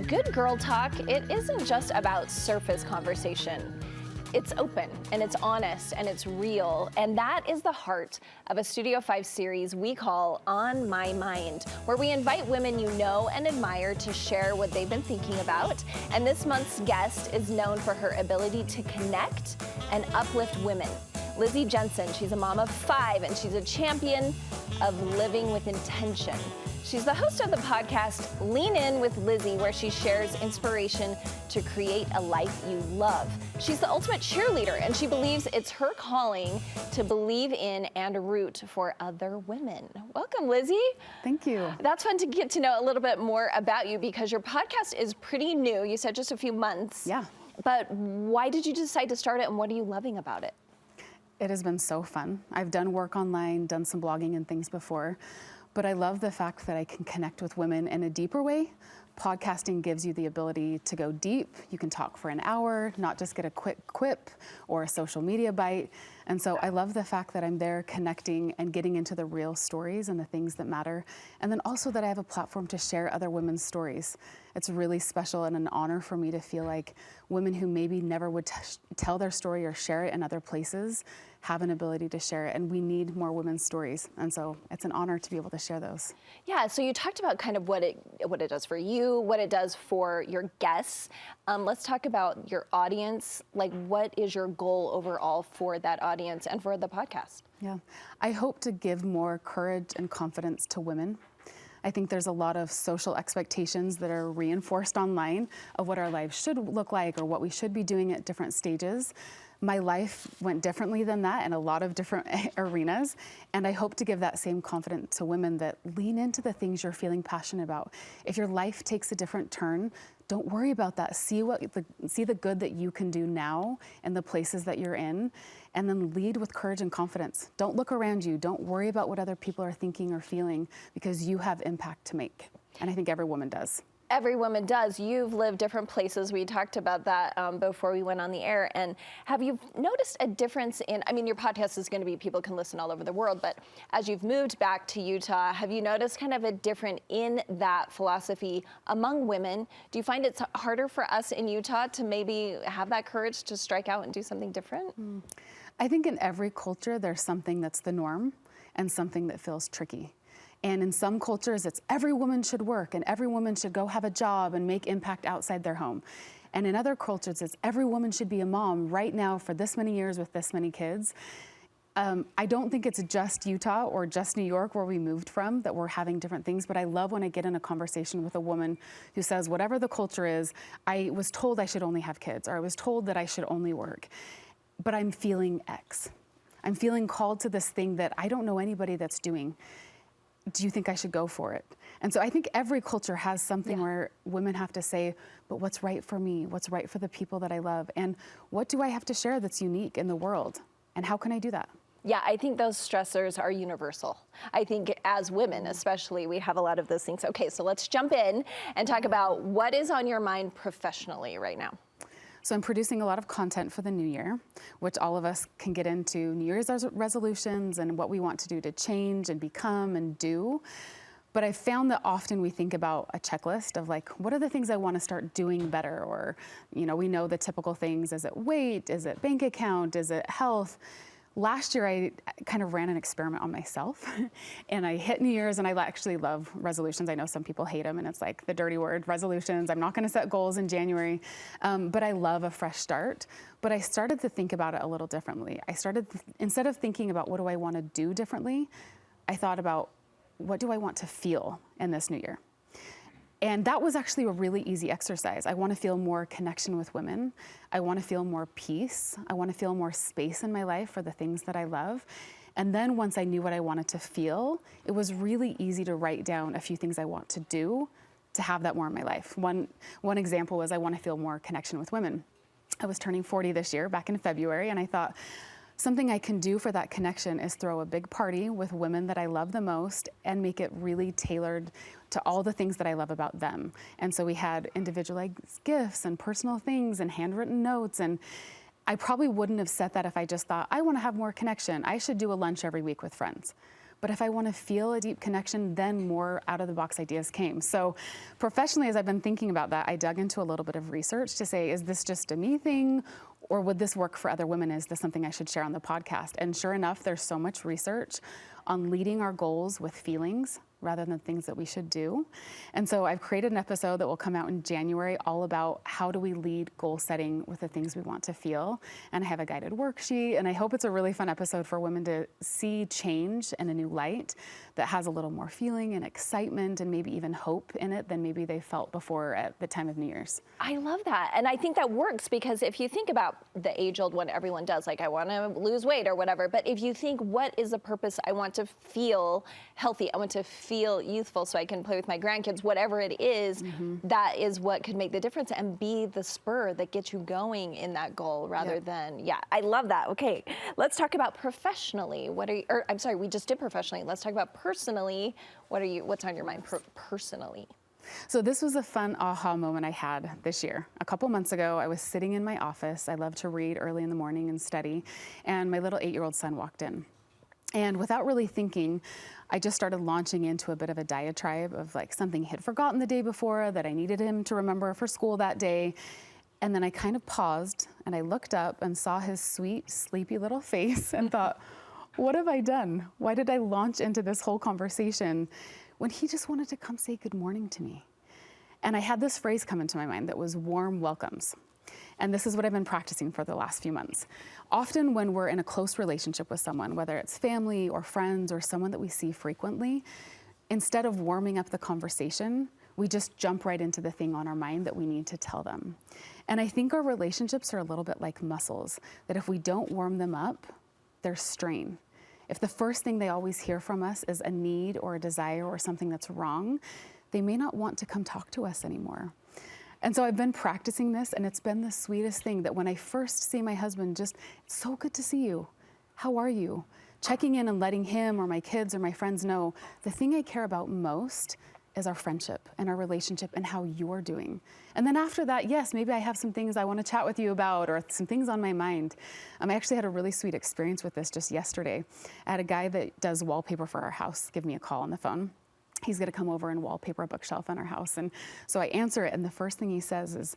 Good girl talk, it isn't just about surface conversation. It's open and it's honest and it's real, and that is the heart of a Studio 5 series we call On My Mind, where we invite women you know and admire to share what they've been thinking about. And this month's guest is known for her ability to connect and uplift women. Lizzy Jensen, she's a mom of 5 and she's a champion of living with intention. She's the host of the podcast In With Lizzy, where she shares inspiration to create a life you love. She's the ultimate cheerleader, and she believes it's her calling to believe in and root for other women. Welcome, Lizzy. Thank you. That's fun to get to know a little bit more about you because your podcast is pretty new. You said just a few months. Yeah. But why did you decide to start it, and what are you loving about it? It has been so fun. I've done work online, done some blogging and things before, but I love the fact that I can connect with women in a deeper way. Podcasting gives you the ability to go deep. You can talk for an hour, not just get a quick quip or a social media bite. And so I love the fact that I'm there connecting and getting into the real stories and the things that matter. And then also that I have a platform to share other women's stories. It's really special and an honor for me to feel like women who maybe never would tell their story or share it in other places have an ability to share it, and we need more women's stories. And so it's an honor to be able to share those. Yeah, so you talked about kind of what it does for you, what it does for your guests. Let's talk about your audience. Like, what is your goal overall for that audience and for the podcast? Yeah, I hope to give more courage and confidence to women. I think there's a lot of social expectations that are reinforced online of what our lives should look like or what we should be doing at different stages. My life went differently than that in a lot of different arenas, and I hope to give that same confidence to women that lean into the things you're feeling passionate about. If your life takes a different turn, don't worry about that. See the good that you can do now and the places that you're in, and then lead with courage and confidence. Don't look around you. Don't worry about what other people are thinking or feeling, because you have impact to make. And I think every woman does. Every woman does. You've lived different places. We talked about that before we went on the air. And have you noticed a difference in, I mean, your podcast is going to be, people can listen all over the world, but as you've moved back to Utah, have you noticed kind of a different in that philosophy among women? Do you find it's harder for us in Utah to maybe have that courage to strike out and do something different? I think in every culture, there's something that's the norm and something that feels tricky. And in some cultures, it's every woman should work and every woman should go have a job and make impact outside their home. And in other cultures, it's every woman should be a mom right now for this many years with this many kids. I don't think it's just Utah or just New York where we moved from that we're having different things, but I love when I get in a conversation with a woman who says, whatever the culture is, I was told I should only have kids, or I was told that I should only work, but I'm feeling X. I'm feeling called to this thing that I don't know anybody that's doing. Do you think I should go for it? And so I think every culture has something where women have to say, but what's right for me? What's right for the people that I love? And what do I have to share that's unique in the world? And how can I do that? Yeah, I think those stressors are universal. I think as women, especially, we have a lot of those things. Okay, so let's jump in and talk about what is on your mind professionally right now. So I'm producing a lot of content for the new year, which all of us can get into New Year's resolutions and what we want to do to change and become and do. But I found that often we think about a checklist of like, what are the things I want to start doing better? Or, you know, we know the typical things. Is it weight? Is it bank account? Is it health? Last year, I kind of ran an experiment on myself, and I hit New Year's, and I actually love resolutions. I know some people hate them, and it's like the dirty word, resolutions. I'm not going to set goals in January, but I love a fresh start. But I started to think about it a little differently. Instead of thinking about what do I want to do differently, I thought about what do I want to feel in this new year? And that was actually a really easy exercise. I want to feel more connection with women. I want to feel more peace. I want to feel more space in my life for the things that I love. And then once I knew what I wanted to feel, it was really easy to write down a few things I want to do to have that more in my life. One example was I want to feel more connection with women. I was turning 40 this year, back in February, and I thought, something I can do for that connection is throw a big party with women that I love the most and make it really tailored to all the things that I love about them. And so we had individualized gifts and personal things and handwritten notes. And I probably wouldn't have said that if I just thought, I want to have more connection. I should do a lunch every week with friends. But if I want to feel a deep connection, then more out-of-the-box ideas came. So professionally, as I've been thinking about that, I dug into a little bit of research to say, is this just a me thing? Or would this work for other women? Is this something I should share on the podcast? And sure enough, there's so much research on leading our goals with feelings rather than things that we should do. And so I've created an episode that will come out in January all about how do we lead goal setting with the things we want to feel. And I have a guided worksheet, and I hope it's a really fun episode for women to see change in a new light that has a little more feeling and excitement and maybe even hope in it than maybe they felt before at the time of New Year's. I love that. And I think that works because if you think about the age-old one everyone does, like I want to lose weight or whatever, but if you think, what is the purpose? I want to feel healthy. I want to feel youthful so I can play with my grandkids, whatever it is, that is what could make the difference and be the spur that gets you going in that goal rather than, I love that. Okay, let's talk about professionally. I'm sorry, we just did professionally. Let's talk about personally. What's on your mind personally? So this was a fun aha moment I had this year. A couple months ago, I was sitting in my office. I love to read early in the morning and study, and my little 8-year-old son walked in. And without really thinking, I just started launching into a bit of a diatribe of like something he had forgotten the day before that I needed him to remember for school that day. And then I kind of paused and I looked up and saw his sweet, sleepy little face and thought, what have I done? Why did I launch into this whole conversation when he just wanted to come say good morning to me? And I had this phrase come into my mind that was warm welcomes. And this is what I've been practicing for the last few months. Often when we're in a close relationship with someone, whether it's family or friends or someone that we see frequently, instead of warming up the conversation, we just jump right into the thing on our mind that we need to tell them. And I think our relationships are a little bit like muscles, that if we don't warm them up, there's strain. If the first thing they always hear from us is a need or a desire or something that's wrong, they may not want to come talk to us anymore. And so I've been practicing this, and it's been the sweetest thing that when I first see my husband, just, it's so good to see you. How are you? Checking in and letting him or my kids or my friends know the thing I care about most is our friendship and our relationship and how you're doing. And then after that, yes, maybe I have some things I want to chat with you about or some things on my mind. I actually had a really sweet experience with this just yesterday. I had a guy that does wallpaper for our house give me a call on the phone. He's going to come over and wallpaper a bookshelf in our house. And so I answer it, and the first thing he says is,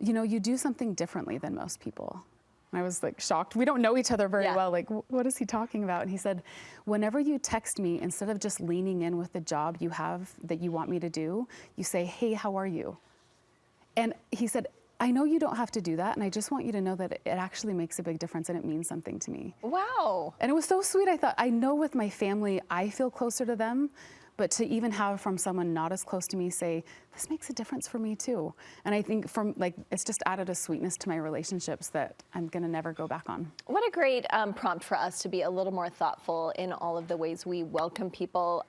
you know, you do something differently than most people. And I was like shocked. We don't know each other very well. Like, what is he talking about? And he said, whenever you text me, instead of just leaning in with the job you have that you want me to do, you say, hey, how are you? And he said, I know you don't have to do that, and I just want you to know that it actually makes a big difference and it means something to me. Wow. And it was so sweet. I thought, I know with my family, I feel closer to them, but to even have from someone not as close to me say, this makes a difference for me too. And I think it's just added a sweetness to my relationships that I'm gonna never go back on. What a great prompt for us to be a little more thoughtful in all of the ways we welcome people.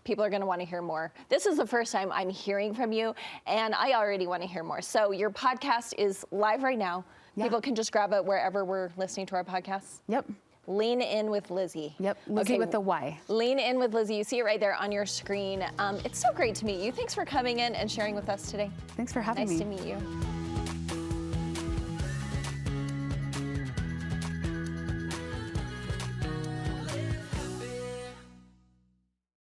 People are gonna wanna hear more. This is the first time I'm hearing from you, and I already wanna hear more. So your podcast is live right now. People can just grab it wherever we're listening to our podcasts. Yep. Lean In With Lizzy. Yep, Lizzy with the Y. Lean In With Lizzy. You see it right there on your screen. It's so great to meet you. Thanks for coming in and sharing with us today. Thanks for having me. Nice to meet you.